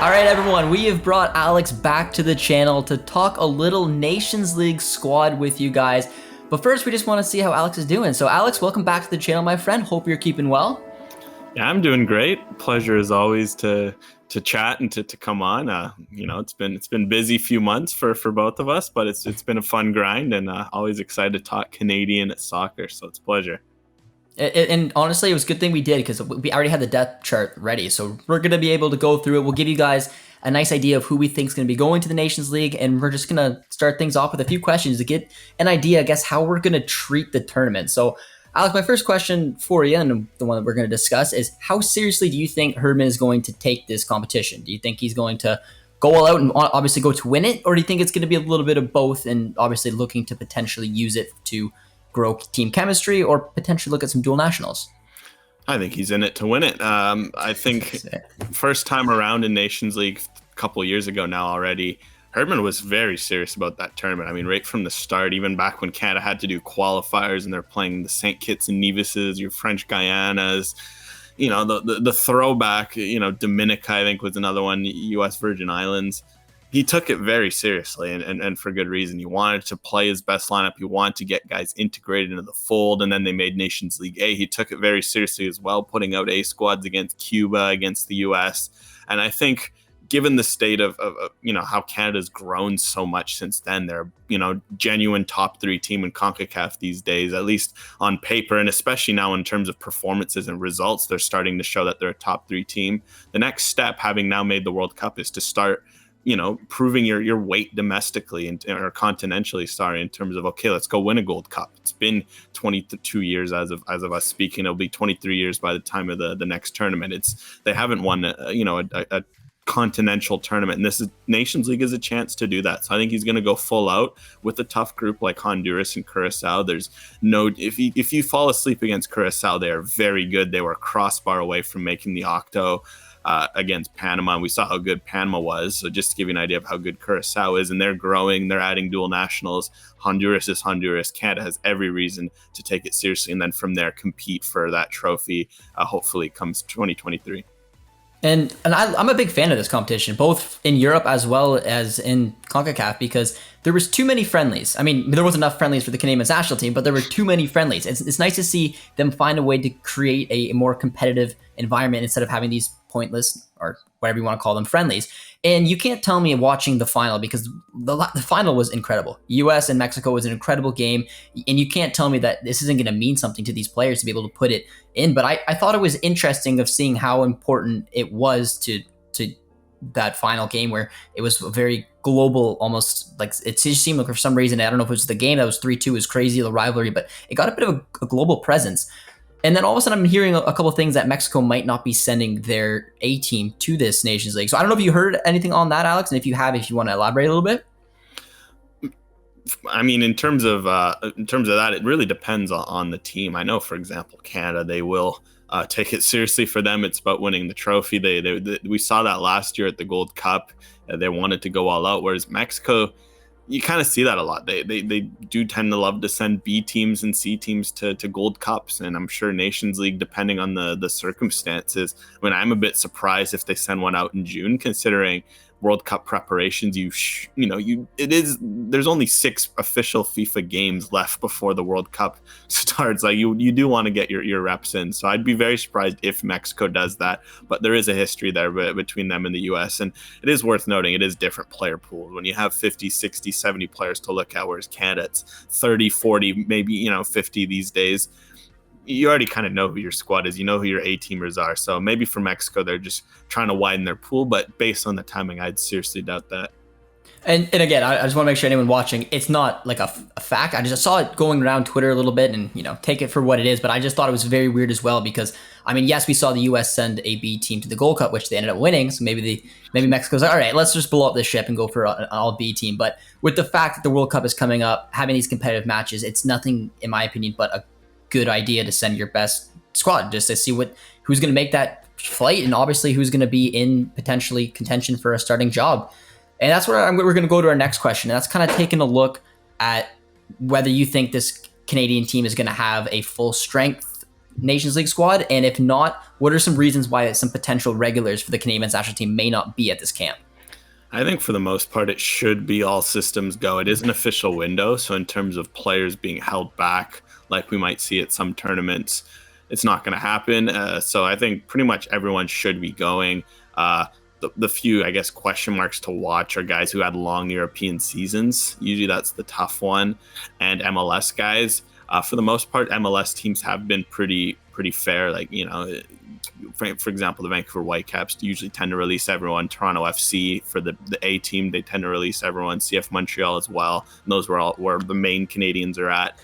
All right, everyone, we have brought Alex back to the channel to talk a little Nations League squad with you guys. But first, we just want to see how Alex is doing. So Alex, welcome back to the channel, my friend. Hope you're keeping well. Yeah, I'm doing great. Pleasure as always to chat and to come on. It's been busy few months for both of us, but it's been a fun grind, and always excited to talk Canadian soccer. So it's a pleasure. And honestly, it was a good thing we did because we already had the depth chart ready. So we're going to be able to go through it. We'll give you guys a nice idea of who we think is going to be going to the Nations League. And we're just going to start things off with a few questions to get an idea, I guess, how we're going to treat the tournament. So, Alex, my first question for you, and the one that we're going to discuss, is how seriously do you think Herdman is going to take this competition? Do you think he's going to go all out and obviously go to win it? Or do you think it's going to be a little bit of both and obviously looking to potentially use it to grow team chemistry or potentially look at some dual nationals? I think he's in it to win it. I think first time around in Nations League a couple of years ago now already, Herdman was very serious about that tournament. I mean, right from the start, even back when Canada had to do qualifiers and they're playing the St. Kitts and Nevises, your French Guyanas, the throwback, Dominica, I think was another one, U.S. Virgin Islands. He took it very seriously and for good reason. He wanted to play his best lineup. He wanted to get guys integrated into the fold, and then they made Nations League A. He took it very seriously as well, putting out A squads against Cuba, against the U.S. And I think given the state of how Canada's grown so much since then, they're genuine top three team in CONCACAF these days, at least on paper, and especially now in terms of performances and results, they're starting to show that they're a top three team. The next step, having now made the World Cup, is to start proving your weight domestically or continentally, in terms of, okay, let's go win a Gold Cup. It's been 22 years as of us speaking. It'll be 23 years by the time of the next tournament. They haven't won a continental tournament, and this is Nations League is a chance to do that. So I think he's going to go full out with a tough group like Honduras and Curacao. There's no, if you fall asleep against Curacao, they are very good. They were a crossbar away from making the octo against Panama, and we saw how good Panama was. So just to give you an idea of how good Curacao is, and they're growing, they're adding dual nationals. Honduras is Honduras. Canada has every reason to take it seriously, and then from there compete for that trophy. Hopefully comes 2023. And I'm a big fan of this competition, both in Europe as well as in CONCACAF, because there was too many friendlies. I mean, there wasn't enough friendlies for the Canadian national team, but there were too many friendlies. It's nice to see them find a way to create a more competitive environment instead of having these pointless, or whatever you want to call them, friendlies. And you can't tell me watching the final, because the final was incredible. US and Mexico was an incredible game, and you can't tell me that this isn't going to mean something to these players to be able to put it in. But I thought it was interesting of seeing how important it was to that final game, where it was a very global, almost like it just seemed like for some reason, I don't know if it was the game that was 3-2 was crazy, the rivalry, but it got a bit of a global presence. And then all of a sudden I'm hearing a couple of things that Mexico might not be sending their A team to this Nations League. So I don't know if you heard anything on that, Alex, and if you have, if you want to elaborate a little bit. I mean, in terms of that, it really depends on the team. I know, for example, Canada, they will take it seriously. For them, it's about winning the trophy. We saw that last year at the Gold Cup. They wanted to go all out, whereas Mexico, you kind of see that a lot. They do tend to love to send B teams and C teams to Gold Cups, and I'm sure Nations League, depending on the circumstances. I mean, I'm a bit surprised if they send one out in June, considering World Cup preparations. There's only 6 official FIFA games left before the World Cup starts. Like you do want to get your reps in. So I'd be very surprised if Mexico does that. But there is a history there between them and the US, and it is worth noting it is different player pools. When you have 50, 60, 70 players to look at, whereas Canada, it's 30, 40, maybe 50 these days. You already kind of know who your squad is. You know who your A-teamers are. So maybe for Mexico, they're just trying to widen their pool. But based on the timing, I'd seriously doubt that. And again, I just want to make sure anyone watching, it's not like a fact. I just saw it going around Twitter a little bit, and take it for what it is. But I just thought it was very weird as well, because I mean, yes, we saw the U.S. send a B team to the Gold Cup, which they ended up winning. So maybe Mexico's like, all right, let's just blow up this ship and go for an all B team. But with the fact that the World Cup is coming up, having these competitive matches, it's nothing, in my opinion, but a good idea to send your best squad just to see who's going to make that flight, and obviously who's going to be in potentially contention for a starting job. And that's where we're going to go to our next question. And that's kind of taking a look at whether you think this Canadian team is going to have a full strength Nations League squad? And if not, what are some reasons why some potential regulars for the Canadian men's national team may not be at this camp? I think for the most part, it should be all systems go. It is an official window. So in terms of players being held back, like we might see at some tournaments, it's not going to happen. So I think pretty much everyone should be going. The few, I guess, question marks to watch are guys who had long European seasons. Usually that's the tough one. And MLS guys. For the most part, MLS teams have been pretty fair. Like, for example, the Vancouver Whitecaps usually tend to release everyone. Toronto FC for the A team, they tend to release everyone. CF Montreal as well. And those were all where the main Canadians are at.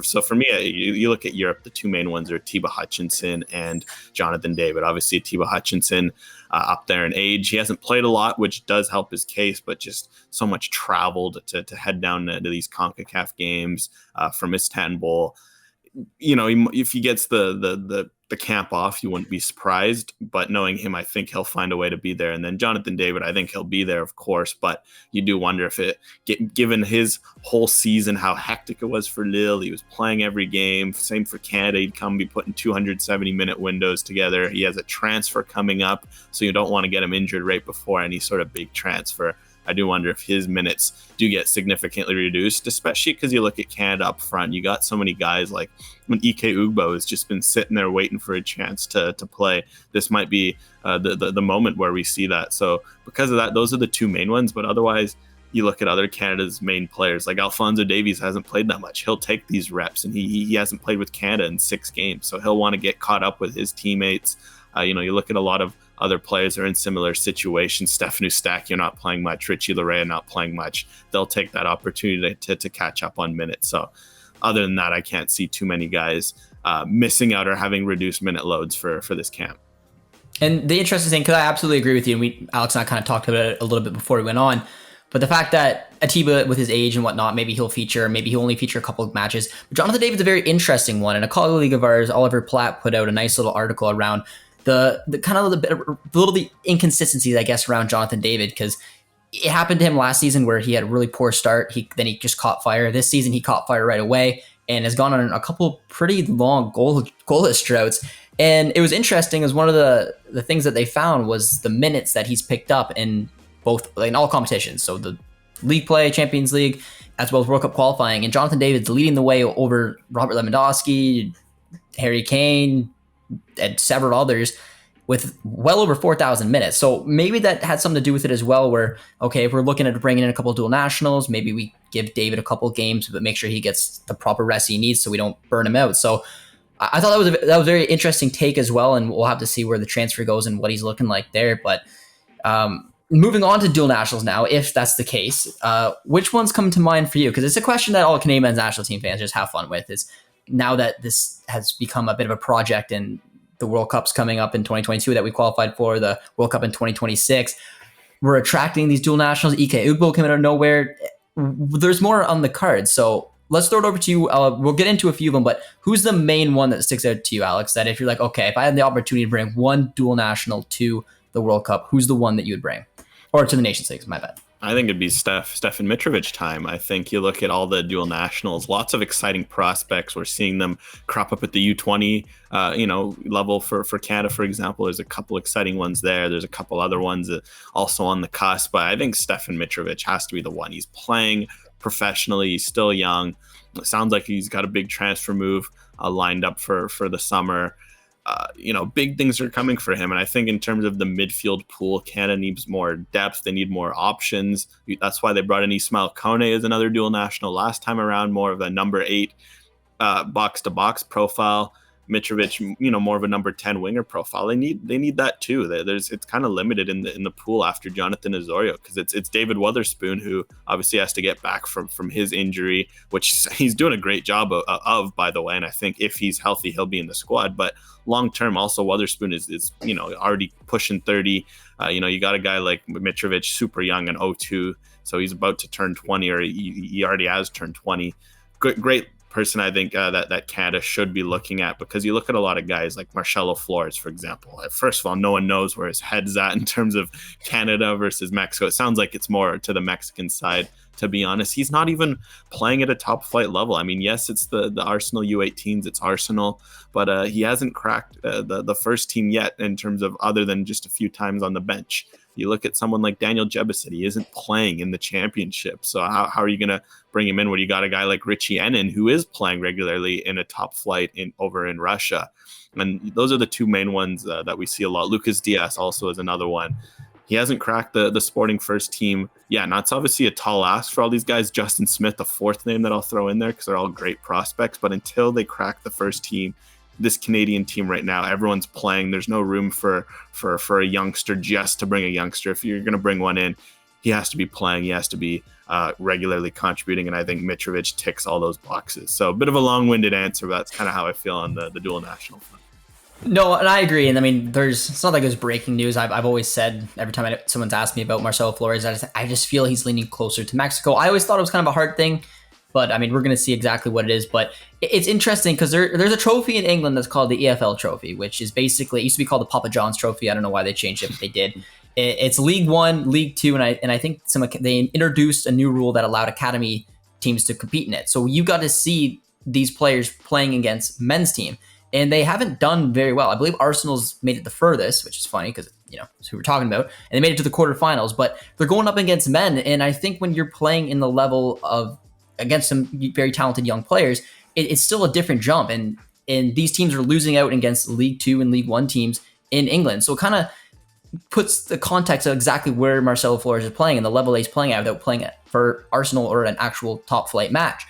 So for me, you look at Europe, the two main ones are Atiba Hutchinson and Jonathan David. Obviously, Atiba Hutchinson up there in age. He hasn't played a lot, which does help his case, but just so much traveled to head down to these CONCACAF games from Istanbul. If he gets the camp off, you wouldn't be surprised. But knowing him, I think he'll find a way to be there. And then Jonathan David, I think he'll be there, of course. But you do wonder if given his whole season, how hectic it was for Lille. He was playing every game. Same for Canada. He'd be putting 270-minute windows together. He has a transfer coming up, so you don't want to get him injured right before any sort of big transfer. I do wonder if his minutes do get significantly reduced, especially because you look at Canada up front. You got so many guys like when Ike Ugbo has just been sitting there waiting for a chance to play. This might be the moment where we see that. So because of that, those are the two main ones. But otherwise, you look at other Canada's main players, like Alphonso Davies hasn't played that much. He'll take these reps, and he hasn't played with Canada in 6 games. So he'll want to get caught up with his teammates. You look at a lot of other players are in similar situations. Stefan Eustaquio not playing much, Richie Laryea not playing much. They'll take that opportunity to catch up on minutes. So other than that, I can't see too many guys missing out or having reduced minute loads for this camp. And the interesting thing, because I absolutely agree with you, and Alex and I kind of talked about it a little bit before we went on, but the fact that Atiba, with his age and whatnot, maybe he'll only feature a couple of matches. But Jonathan David's a very interesting one, and a colleague of ours, Oliver Platt, put out a nice little article around the kind of the inconsistencies, I guess, around Jonathan David, because it happened to him last season where he had a really poor start. Then he just caught fire. This season he caught fire right away and has gone on a couple pretty long goalless droughts. And it was interesting, as one of the things that they found was the minutes that he's picked up in all competitions. So the league play, Champions League, as well as World Cup qualifying. And Jonathan David's leading the way over Robert Lewandowski, Harry Kane, and several others with well over 4,000 minutes. So maybe that had something to do with it as well, where, okay, if we're looking at bringing in a couple of dual nationals, maybe we give David a couple of games, but make sure he gets the proper rest he needs so we don't burn him out. So I thought that was a very interesting take as well, and we'll have to see where the transfer goes and what he's looking like there. But moving on to dual nationals now, if that's the case, which ones come to mind for you? Because it's a question that all Canadian men's national team fans just have fun with, is now that this has become a bit of a project and the World Cup's coming up in 2022 that we qualified for, the World Cup in 2026, we're attracting these dual nationals. Ike Ugbo came out of nowhere. There's more on the card. So let's throw it over to you. We'll get into a few of them, but who's the main one that sticks out to you, Alex, that if you're like, okay, if I had the opportunity to bring one dual national to the World Cup, who's the one that you would bring? Or to the Nations League, my bad. I think it'd be Stefan Mitrovic time. I think you look at all the dual nationals, lots of exciting prospects. We're seeing them crop up at the U20, level for Canada, for example. There's a couple exciting ones there. There's a couple other ones that also on the cusp. But I think Stefan Mitrovic has to be the one. He's playing professionally. He's still young. It sounds like he's got a big transfer move lined up for the summer. Big things are coming for him. And I think in terms of the midfield pool, Canada needs more depth. They need more options. That's why they brought in Ismail Kone as another dual national last time around, more of a number 8 box-to-box profile. Mitrovic, more of a number 10 winger profile. They need that too. It's kind of limited in the pool after Jonathan Osorio, because it's David Wotherspoon, who obviously has to get back from his injury, which he's doing a great job of, by the way. And I think if he's healthy, he'll be in the squad. But long term, also Wotherspoon is already pushing 30. You got a guy like Mitrovic, super young and 02, so he's about to turn 20, or he already has turned 20. Great person, I think, that Canada should be looking at, because you look at a lot of guys like Marcelo Flores, for example. First of all, no one knows where his head's at in terms of Canada versus Mexico. It sounds like it's more to the Mexican side, to be honest. He's not even playing at a top flight level. I mean, yes, it's the Arsenal U18s, it's Arsenal, but he hasn't cracked the first team yet in terms of other than just a few times on the bench. You look at someone like Daniel Jebbison, he isn't playing in the championship. So how are you going to bring him in when you got a guy like Richie Ennen, who is playing regularly in a top flight over in Russia? And those are the two main ones that we see a lot. Lucas Diaz also is another one. He hasn't cracked the Sporting first team. Yeah, that's obviously a tall ask for all these guys. Justin Smith, the fourth name that I'll throw in there because they're all great prospects. But until they crack the first team, this Canadian team right now, everyone's playing. There's no room for a youngster just to bring a youngster. If you're going to bring one in, he has to be playing. He has to be regularly contributing. And I think Mitrovic ticks all those boxes. So a bit of a long-winded answer, but that's kind of how I feel on the dual national front. No, and I agree. And I mean, it's not like there's breaking news. I've always said every time someone's asked me about Marcelo Flores, I just feel he's leaning closer to Mexico. I always thought it was kind of a hard thing, but I mean, we're going to see exactly what it is. But it's interesting because there's a trophy in England that's called the EFL Trophy, which is basically, it used to be called the Papa John's Trophy. I don't know why they changed it, but they did. It's League One, League Two, and I think they introduced a new rule that allowed academy teams to compete in it. So you got to see these players playing against men's team. And they haven't done very well. I believe Arsenal's made it the furthest, which is funny because, it's who we're talking about. And they made it to the quarterfinals, but they're going up against men. And I think when you're playing in the level of against some very talented young players, it's still a different jump. And these teams are losing out against League Two and League One teams in England. So it kind of puts the context of exactly where Marcelo Flores is playing and the level he's playing at without playing it for Arsenal or an actual top flight match.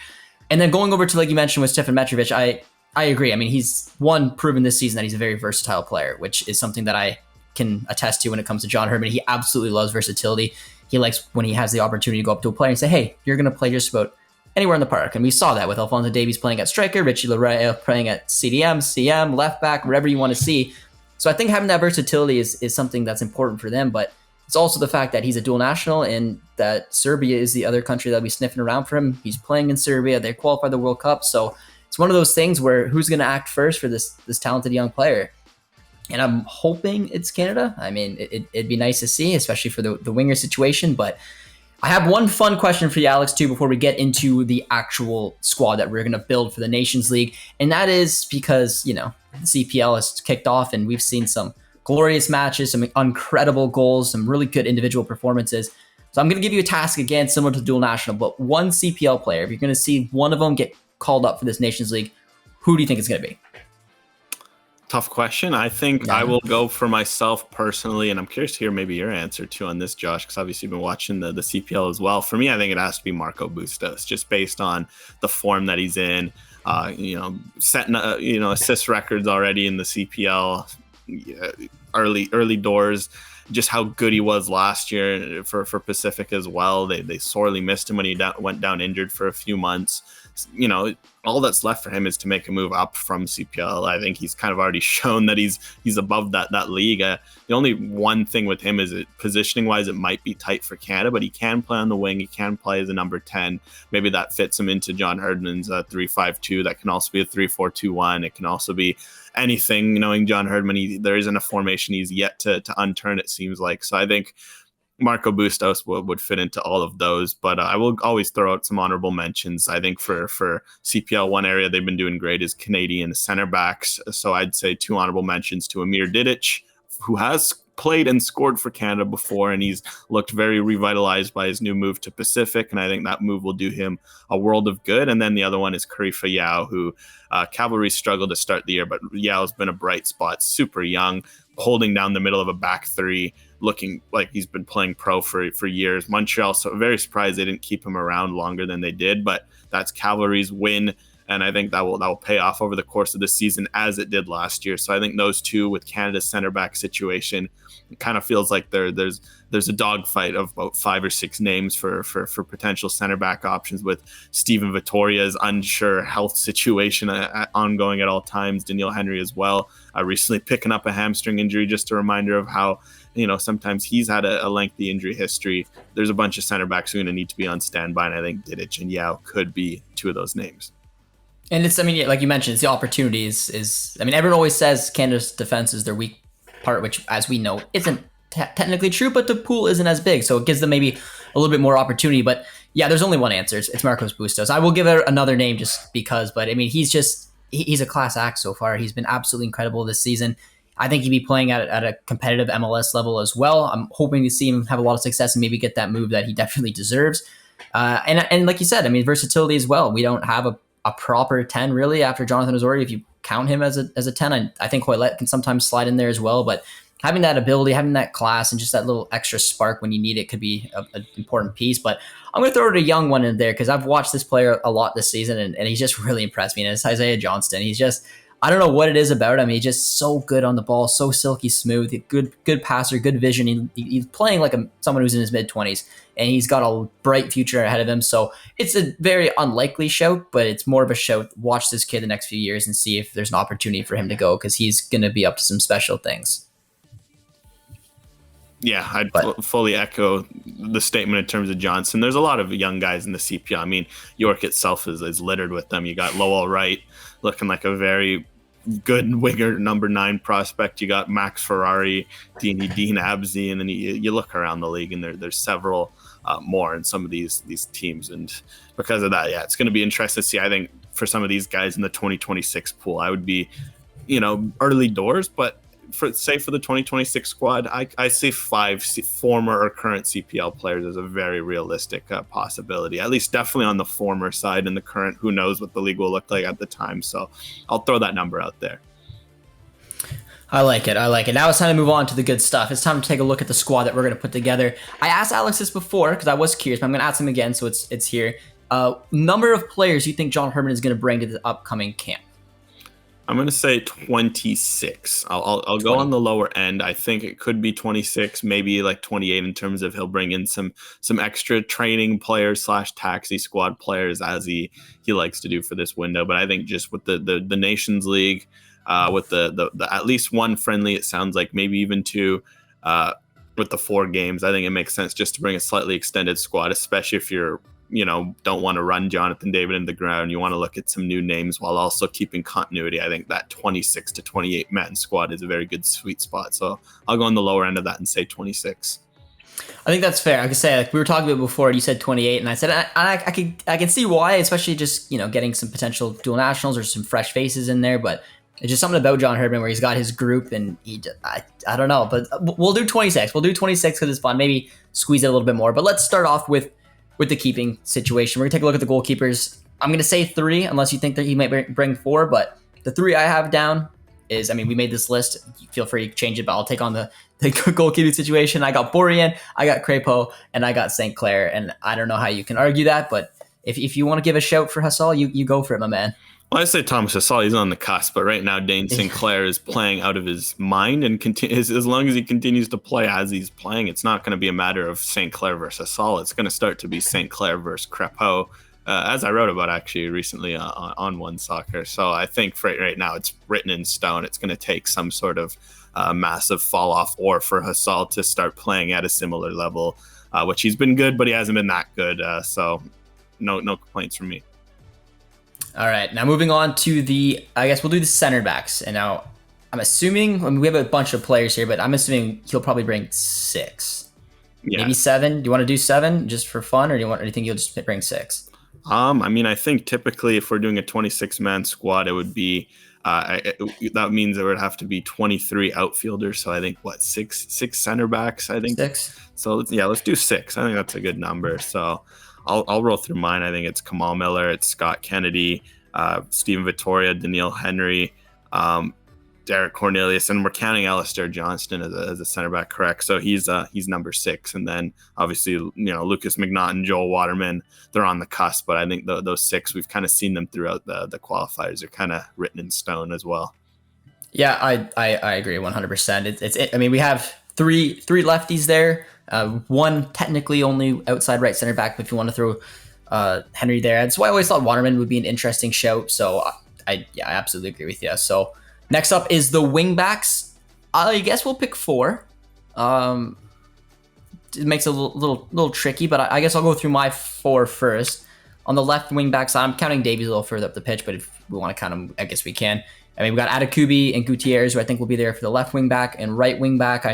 And then going over to, like you mentioned, with Stefan Mitrovic, I agree. I mean, he's proven this season that he's a very versatile player, which is something that I can attest to when it comes to John Herdman. He absolutely loves versatility. He likes when he has the opportunity to go up to a player and say, hey, you're going to play just about anywhere in the park. And we saw that with Alphonso Davies playing at striker, Richie Laryea playing at CDM, CM, left back, wherever you want to see. So I think having that versatility is something that's important for them. But it's also the fact that he's a dual national and that Serbia is the other country that'll be sniffing around for him. He's playing in Serbia. They qualified the World Cup. So it's one of those things where who's going to act first for this talented young player? And I'm hoping it's Canada. I mean, it'd be nice to see, especially for the winger situation. But I have one fun question for you, Alex, too, before we get into the actual squad that we're going to build for the Nations League. And that is because, the CPL has kicked off and we've seen some glorious matches, some incredible goals, some really good individual performances. So I'm going to give you a task again, similar to dual national, but one CPL player. If you're going to see one of them get called up for this Nations League, who do you think it's going to be? Tough question. I think I will go for myself personally, and I'm curious to hear maybe your answer too on this, Josh, because obviously you've been watching the CPL as well. For me, I think it has to be Marco Bustos, just based on the form that he's in. Setting assist records already in the CPL, early doors. Just how good he was last year for Pacific as well. They sorely missed him when he went down injured for a few months. All that's left for him is to make a move up from CPL. I think he's kind of already shown that he's above that league. The only one thing with him is positioning wise, it might be tight for Canada, but he can play on the wing. He can play as a number 10. Maybe that fits him into John Herdman's 3-5-2. That can also be a 3-4-2-1. It can also be anything. Knowing John Herdman, there isn't a formation he's yet to unturn, it seems like. So I think Marco Bustos would fit into all of those, but I will always throw out some honorable mentions. I think for CPL, one area they've been doing great is Canadian center backs. So I'd say two honorable mentions to Amir Didic, who has played and scored for Canada before, and he's looked very revitalized by his new move to Pacific, and I think that move will do him a world of good. And then the other one is Karifa Yao, who Cavalry struggled to start the year, but Yao's been a bright spot, super young, holding down the middle of a back three, looking like he's been playing pro for years. Montreal, so very surprised they didn't keep him around longer than they did, but that's Cavalry's win, and I think that will pay off over the course of the season as it did last year. So I think those two, with Canada's center back situation, it kind of feels like there's a dogfight of about 5 or 6 names for potential center back options, with Steven Vittoria's unsure health situation ongoing at all times. Daniil Henry as well, recently picking up a hamstring injury. Just a reminder of how sometimes he's had a lengthy injury history. There's a bunch of center backs who are going to need to be on standby, and I think Didic and Yao could be two of those names. And it's, like you mentioned, it's the opportunities. Everyone always says Canada's defense is their weak part, which, as we know, isn't technically true, but the pool isn't as big, so it gives them maybe a little bit more opportunity. But Yeah, there's only one answer. It's Marcos Bustos. I will give it another name just because, but I mean, he's a class act so far. He's been absolutely incredible this season. I think he'd be playing at a competitive MLS level as well. I'm hoping to see him have a lot of success and maybe get that move that he definitely deserves. And like you said, I mean, versatility as well. We don't have a proper 10 really after Jonathan Osorio. If you count him as a 10, I think Hoylett can sometimes slide in there as well. But having that ability, having that class, and just that little extra spark when you need it could be an important piece. But I'm going to throw a young one in there because I've watched this player a lot this season, and he's just really impressed me. And it's Isaiah Johnston. He's just, I don't know what it is about him. He's just so good on the ball, so silky smooth, good passer, good vision. He's playing like someone who's in his mid-20s, and he's got a bright future ahead of him. So it's a very unlikely shout, but it's more of a shout. Watch this kid the next few years and see if there's an opportunity for him to go because he's going to be up to some special things. Yeah, I'd fully echo the statement in terms of Johnson. There's a lot of young guys in the CPL. I mean, York itself is littered with them. You got Lowell Wright looking like a very good winger, number 9 prospect. You got Max Ferrari, Dean Absey, and then you look around the league, and there's several more in some of these teams. And because of that, yeah, it's going to be interesting to see. I think for some of these guys in the 2026 pool, I would be, early doors, but for the 2026 squad, I see 5 former or current CPL players as a very realistic possibility, at least definitely on the former side, and the current, who knows what the league will look like at the time. So I'll throw that number out there. I like it. Now it's time to move on to the good stuff. It's time to take a look at the squad that we're going to put together. I asked Alex this before because I was curious, but I'm going to ask him again, so it's here. Number of players you think John Herdman is going to bring to the upcoming camp? I'm going to say 26. I'll go on the lower end. I think it could be 26, maybe like 28 in terms of he'll bring in some extra training players / taxi squad players as he likes to do for this window. But I think just with the Nations League, with the at least one friendly, it sounds like maybe even 2, with the 4 games, I think it makes sense just to bring a slightly extended squad, especially if you're don't want to run Jonathan David into the ground. You want to look at some new names while also keeping continuity. I think that 26 to 28 man squad is a very good sweet spot. So I'll go on the lower end of that and say 26. I think that's fair. I could say, like we were talking about before, you said 28, and I said I can see why, especially just getting some potential dual nationals or some fresh faces in there. But it's just something about John Herdman where he's got his group, and I don't know, but we'll do 26. We'll do 26 because it's fun. Maybe squeeze it a little bit more. But let's start off with the keeping situation. We're going to take a look at the goalkeepers. I'm going to say 3, unless you think that he might bring 4, but the 3 I have down is, I mean, we made this list. Feel free to change it, but I'll take on the goalkeeping situation. I got Borien, I got Crepeau, and I got St. Clair, and I don't know how you can argue that, but if you want to give a shout for Hassall, you go for it, my man. Well, I say Thomas Hassall, he's on the cusp, but right now Dane St. Clair is playing out of his mind, and as long as he continues to play as he's playing, it's not going to be a matter of St. Clair versus Hassall. It's going to start to be St. Clair versus Crepeau, as I wrote about actually recently on OneSoccer. So I think for right now it's written in stone. It's going to take some sort of massive fall off, or for Hassall to start playing at a similar level, which he's been good, but he hasn't been that good. So no complaints from me. All right, now moving on to I guess we'll do the center backs. And now I'm assuming, I mean, we have a bunch of players here, but I'm assuming he'll probably bring 6. Yeah. Maybe 7. Do you want to do 7 just for fun, or do you think you'll just bring 6? I mean, I think typically if we're doing a 26-man squad, it would be that means there would have to be 23 outfielders. So I think six center backs. I think 6. So yeah, let's do 6. I think that's a good number. So I'll roll through mine. I think it's Kamal Miller, it's Scott Kennedy, Steven Vittoria, Daniil Henry, Derek Cornelius, and we're counting Alistair Johnston as a center back, correct? So he's number 6, and then obviously Lucas McNaughton, Joel Waterman, they're on the cusp. But I think those 6, we've kind of seen them throughout the qualifiers. They're kind of written in stone as well. Yeah, I agree 100%. I mean, we have three lefties there. One technically only outside right center back, but if you want to throw Henry there, that's why I always thought Waterman would be an interesting shout. So I absolutely agree with you. So next up is the wing backs. I guess we'll pick 4. It makes it a little tricky, but I guess I'll go through my 4 first. On the left wing back side, I'm counting Davies a little further up the pitch, but if we want to count him, I guess we can. I mean, we've got Atakubi and Gutierrez, who I think will be there for the left wing back, and right wing back,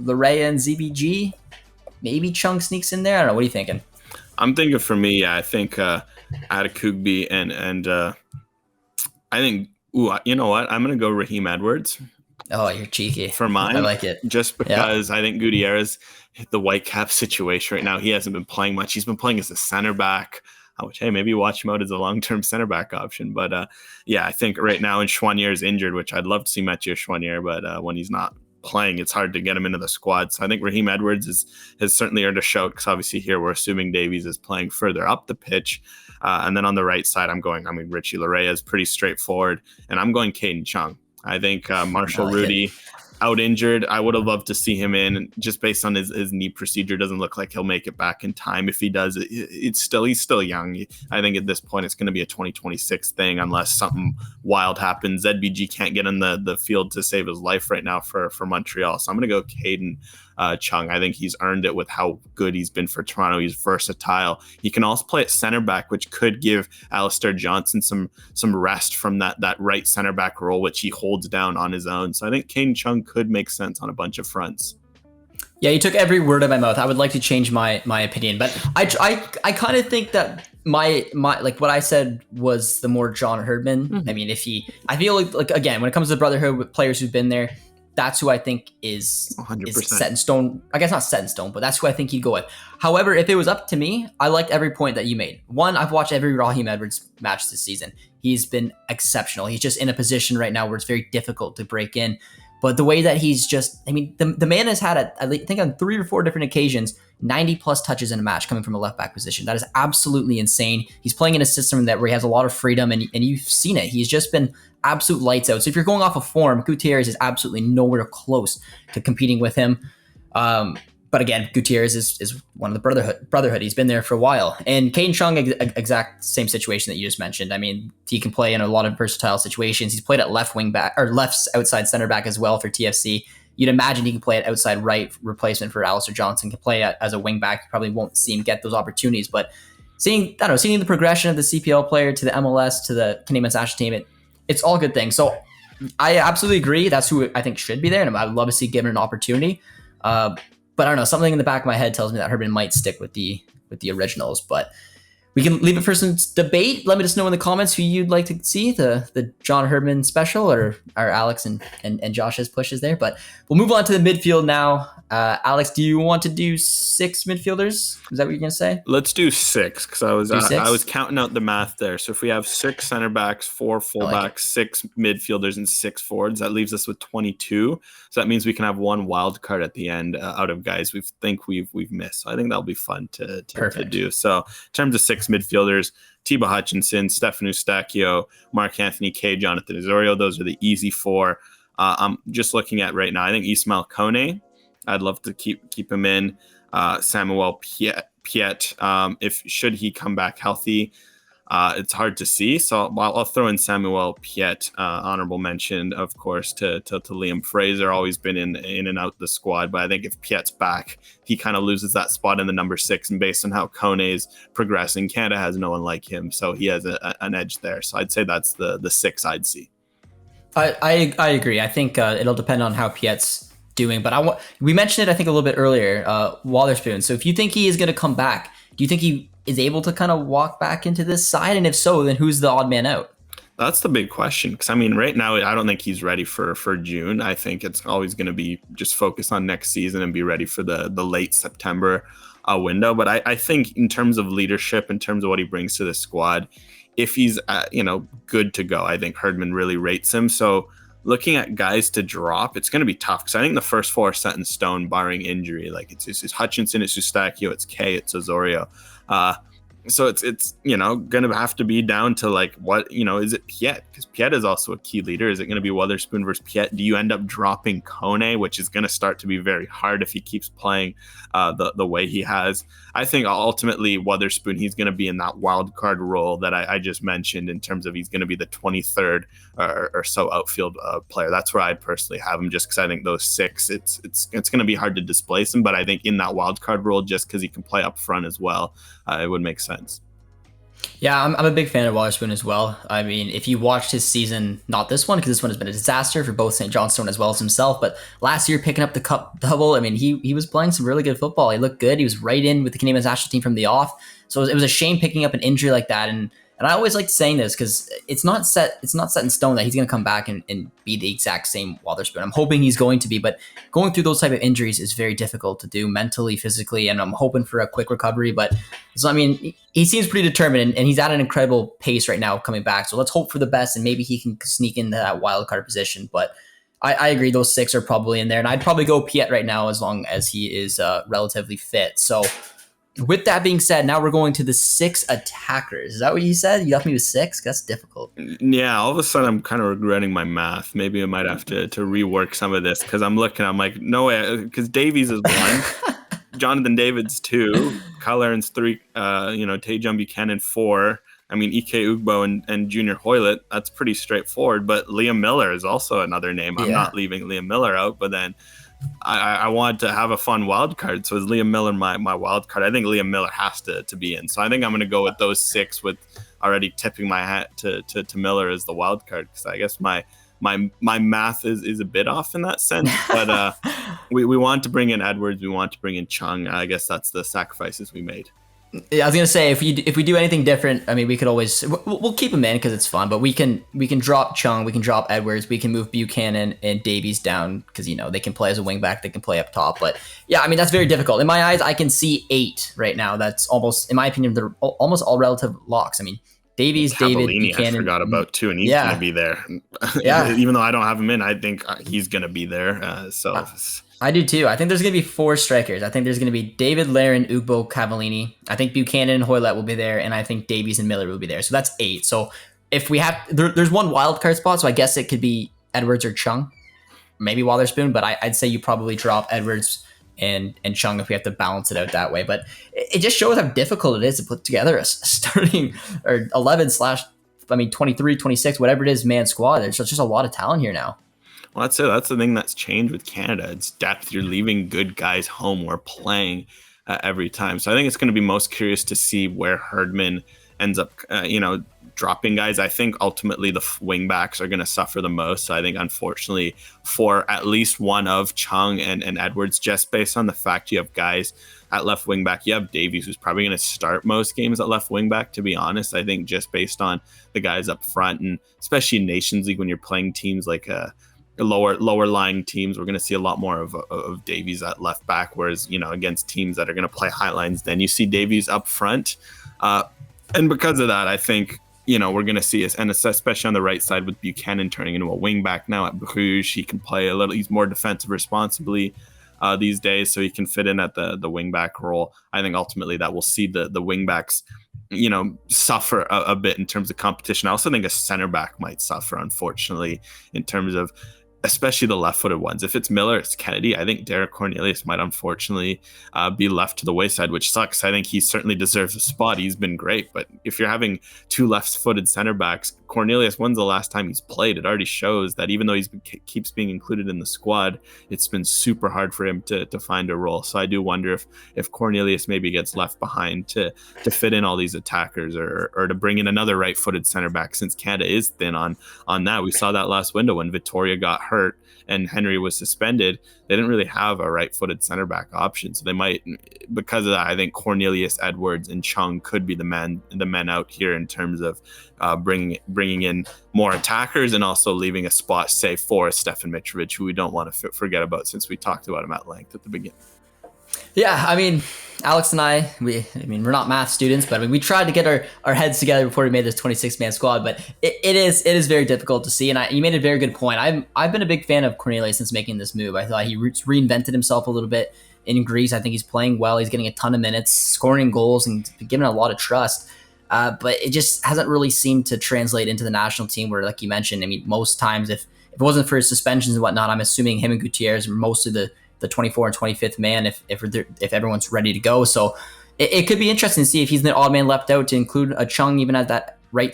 Larea and ZBG. Maybe Chung sneaks in there. I don't know. What are you thinking? I'm thinking for me, I think Adekugbe and I think, you know what? I'm going to go Raheem Edwards Oh, you're cheeky. for I mine, like it. just Yeah. because I think Gutierrez hit the Whitecap situation right now. He hasn't been playing much. He's been playing as a center back, which, hey, maybe watch him out as a long-term center back option. But yeah, I think right now, and Chouanier is injured, which I'd love to see Mathieu Chouanier, but when he's not playing, it's hard to get him into the squad. So I think Raheem Edwards has certainly earned a shout, because obviously here we're assuming Davies is playing further up the pitch. And then on the right side, Richie Larea is pretty straightforward, and I'm going Caden Chung. I think Marshall Rudy out injured. I would have loved to see him in, just based on his knee procedure. Doesn't look like he'll make it back in time. If he does, he's still young. I think at this point it's going to be a 2026 thing unless something wild happens. ZBG can't get in the field to save his life right now for Montreal. So I'm going to go Caden Chung. I think he's earned it with how good he's been for Toronto. He's versatile. He can also play at center back, which could give Alistair Johnson some rest from that right center back role, which he holds down on his own. So I think Caden Chung could make sense on a bunch of fronts. Yeah, you took every word out of my mouth. I would like to change my opinion, but I kind of think that my like what I said was the more John Herdman. Mm-hmm. I mean, I feel like again, when it comes to the Brotherhood with players who've been there, that's who I think is set in stone. I guess not set in stone, but that's who I think you'd go with. However, if it was up to me, I liked every point that you made. One, I've watched every Raheem Edwards match this season. He's been exceptional. He's just in a position right now where it's very difficult to break in. But the way that he's just, I mean, the man has had, I think on 3 or 4 different occasions, 90 plus touches in a match coming from a left back position. That is absolutely insane. He's playing in a system where he has a lot of freedom, and you've seen it. He's just been absolute lights out. So if you're going off of form, Gutierrez is absolutely nowhere close to competing with him. But again, Gutierrez is one of the Brotherhood. He's been there for a while. And Caden Chung, exact same situation that you just mentioned. I mean, he can play in a lot of versatile situations. He's played at left wing back or left outside center back as well for TFC. You'd imagine he can play at outside right replacement for Alistair Johnson. Can play as a wing back. You probably won't see him get those opportunities. But seeing the progression of the CPL player to the MLS to the Canadian national team, it's all good things. So I absolutely agree. That's who I think should be there, and I would love to see given an opportunity. But I don't know, something in the back of my head tells me that Herdman might stick with the originals. But we can leave it for some debate. Let me just know in the comments who you'd like to see, the John Herdman special or Alex and Josh's pushes there. But we'll move on to the midfield now. Alex, do you want to do 6 midfielders? Is that what you're going to say? Let's do 6, because I was counting out the math there. So if we have 6 center backs, 4 fullbacks, 6 midfielders, and 6 forwards, that leaves us with 22. So that means we can have 1 wild card at the end out of guys we've missed. So I think that'll be fun to do. So in terms of 6 midfielders, Tiba Hutchinson, Stefan Eustachio, Mark-Anthony Kaye, Jonathan Osorio, those are the easy 4. I'm just looking at right now, I think Ismail Kone, I'd love to keep him in. Samuel Piet, should he come back healthy, it's hard to see. So I'll throw in Samuel Piet, honorable mention, of course, to Liam Fraser, always been in and out the squad. But I think if Piet's back, he kind of loses that spot in the number 6. And based on how Kone is progressing, Canada has no one like him, so he has an edge there. So I'd say that's the 6 I'd see. I agree. I think it'll depend on how Piet's doing, but we mentioned it I think a little bit earlier, Wotherspoon. So if you think he is going to come back, do you think he is able to kind of walk back into this side? And if so, then who's the odd man out? That's the big question, because I mean, right now I don't think he's ready for June. I think it's always going to be just focus on next season and be ready for the late September window. But I think in terms of leadership, in terms of what he brings to the squad, if he's good to go, I think Herdman really rates him. So looking at guys to drop, it's going to be tough, because I think the first 4 are set in stone, barring injury. Like it's Hutchinson, it's Eustachio, it's Kaye, it's Osorio. So it's going to have to be down to like, what, is it Piet? Because Piet is also a key leader. Is it going to be Wotherspoon versus Piet? Do you end up dropping Kone, which is going to start to be very hard if he keeps playing the way he has? I think ultimately Wotherspoon, he's going to be in that wild card role that I just mentioned, in terms of he's going to be the 23rd or so outfield player. That's where I'd personally have him, just because I think those 6, it's going to be hard to displace him. But I think in that wild card role, just because he can play up front as well, it would make sense. Yeah, I'm a big fan of Wotherspoon as well. I mean, if you watched his season, not this one, because this one has been a disaster for both St. Johnstone as well as himself, but last year picking up the cup double, I mean, he was playing some really good football. He looked good. He was right in with the Canadian national team from the off. So it was a shame picking up an injury like that. And I always like saying this because it's not set in stone that he's going to come back and be the exact same Witherspoon. I'm hoping he's going to be, but going through those type of injuries is very difficult to do mentally, physically, and I'm hoping for a quick recovery. But so, I mean, he seems pretty determined, and he's at an incredible pace right now coming back. So let's hope for the best, and maybe he can sneak into that wild card position. But I agree, those 6 are probably in there, and I'd probably go Piet right now as long as he is relatively fit. So with that being said, now we're going to the 6 attackers. Is that what you said? You left me with 6? That's difficult. Yeah, all of a sudden I'm kind of regretting my math. Maybe I might have to rework some of this because I'm like, no way, because Davies is 1, Jonathan David's 2, Kyle Aaron's 3, Tajon Buchanan 4. I mean, Ike Ugbo and Junior Hoylett, that's pretty straightforward. But Liam Miller is also another name. I'm not leaving Liam Miller out, but then I want to have a fun wild card. So is Liam Miller my wild card? I think Liam Miller has to be in. So I think I'm going to go with those 6 with already tipping my hat to Miller as the wild card, because I guess my math is a bit off in that sense. But we want to bring in Edwards. We want to bring in Chung. I guess that's the sacrifices we made. Yeah, I was gonna say if we do anything different, I mean, we could always we'll keep him in because it's fun. But we can drop Chung, we can drop Edwards, we can move Buchanan and Davies down because they can play as a wing back, they can play up top. But yeah, I mean that's very difficult. In my eyes, I can see 8 right now. That's almost, in my opinion, they're almost all relative locks. I mean, Davies, David, Buchanan. I forgot about 2, and he's gonna be there. Yeah, even though I don't have him in, I think he's gonna be there. I do too. I think there's going to be 4 strikers. I think there's going to be David, Larin, Ugbo, Cavallini. I think Buchanan and Hoylett will be there, and I think Davies and Miller will be there. So that's 8. So if we have, there's one wild card spot, so I guess it could be Edwards or Chung, maybe Witherspoon, but I'd say you probably drop Edwards and Chung if we have to balance it out that way. But it just shows how difficult it is to put together a starting or 23, 26, whatever it is, man squad. There's just a lot of talent here now. Well, that's the thing that's changed with Canada. It's depth. You're leaving good guys home. We're playing every time. So I think it's going to be most curious to see where Herdman ends up, dropping guys. I think ultimately the wing backs are going to suffer the most. So I think, unfortunately, for at least one of Chung and Edwards, just based on the fact you have guys at left wing back, you have Davies, who's probably going to start most games at left wing back, to be honest. I think just based on the guys up front, and especially in Nations League when you're playing teams like lower lying teams, we're going to see a lot more of Davies at left back, whereas against teams that are going to play high lines, then you see Davies up front, and because of that, I think we're going to see us, and especially on the right side with Buchanan turning into a wing back now at Bruges. He can play a little, he's more defensive responsibly these days, so he can fit in at the wing back role. I think ultimately that will see the wing backs suffer a bit in terms of competition. I also think a center back might suffer, unfortunately, in terms of especially the left-footed ones. If it's Miller, it's Kennedy. I think Derek Cornelius might unfortunately be left to the wayside, which sucks. I think he certainly deserves a spot. He's been great, but if you're having 2 left-footed center backs, Cornelius, when's the last time he's played? It already shows that even though keeps being included in the squad, it's been super hard for him to find a role. So I do wonder if Cornelius maybe gets left behind to fit in all these attackers, or to bring in another right-footed center back, since Canada is thin on that. We saw that last window when Vittoria got hurt and Henry was suspended. They didn't really have a right-footed center back option, so they might, because of that, I think Cornelius, Edwards, and Chung could be the men out here in terms of bringing in more attackers, and also leaving a spot safe for Stefan Mitrovic, who we don't want to forget about, since we talked about him at length at the beginning. Yeah, I mean, Alex and I, we're not math students, but we tried to get our heads together before we made this 26-man squad. But it is very difficult to see, and you made a very good point. I've been a big fan of Cornelius since making this move. I thought he reinvented himself a little bit in Greece. I think he's playing well. He's getting a ton of minutes, scoring goals, and given a lot of trust. But it just hasn't really seemed to translate into the national team, where, like you mentioned, most times if it wasn't for his suspensions and whatnot, I'm assuming him and Gutierrez are mostly the 24 and 25th man if everyone's ready to go. So it could be interesting to see if he's the odd man left out, to include a Chung even at that right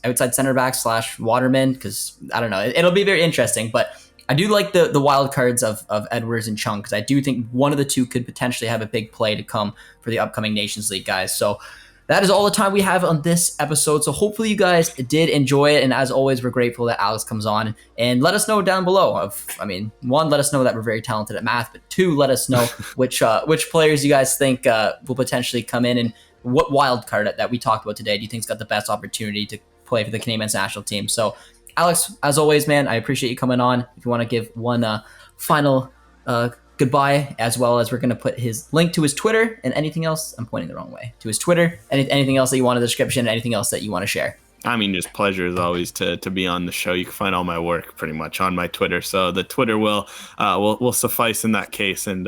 outside center back / Waterman, because I don't know. It'll be very interesting, but I do like the wild cards of Edwards and Chung, because I do think one of the two could potentially have a big play to come for the upcoming Nations League guys. So that is all the time we have on this episode. So hopefully you guys did enjoy it. And as always, we're grateful that Alex comes on, and let us know down below one, let us know that we're very talented at math, but 2, let us know which players you guys think will potentially come in and what wild card that we talked about today do you think's got the best opportunity to play for the Canadian men's national team? So, Alex, as always, man, I appreciate you coming on. If you want to give one final goodbye, as well as we're going to put his link to his Twitter and anything else. I'm pointing the wrong way. To his Twitter, anything else that you want in the description, anything else that you want to share. I mean, just pleasure as always to be on the show. You can find all my work pretty much on my Twitter, so the Twitter will suffice in that case. And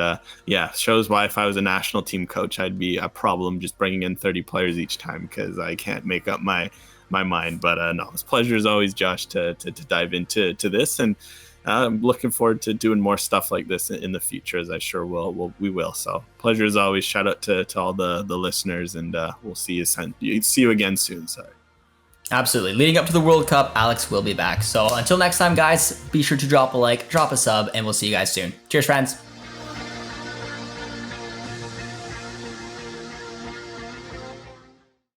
shows why if I was a national team coach, I'd be a problem just bringing in 30 players each time because I can't make up my mind. But no, it's pleasure as always, Josh, to dive into this, and I'm looking forward to doing more stuff like this in the future, as I sure we will. So pleasure as always. Shout out to all the listeners, and we'll see you again soon. Sorry. Absolutely. Leading up to the World Cup, Alex will be back. So until next time, guys, be sure to drop a like, drop a sub, and we'll see you guys soon. Cheers, friends.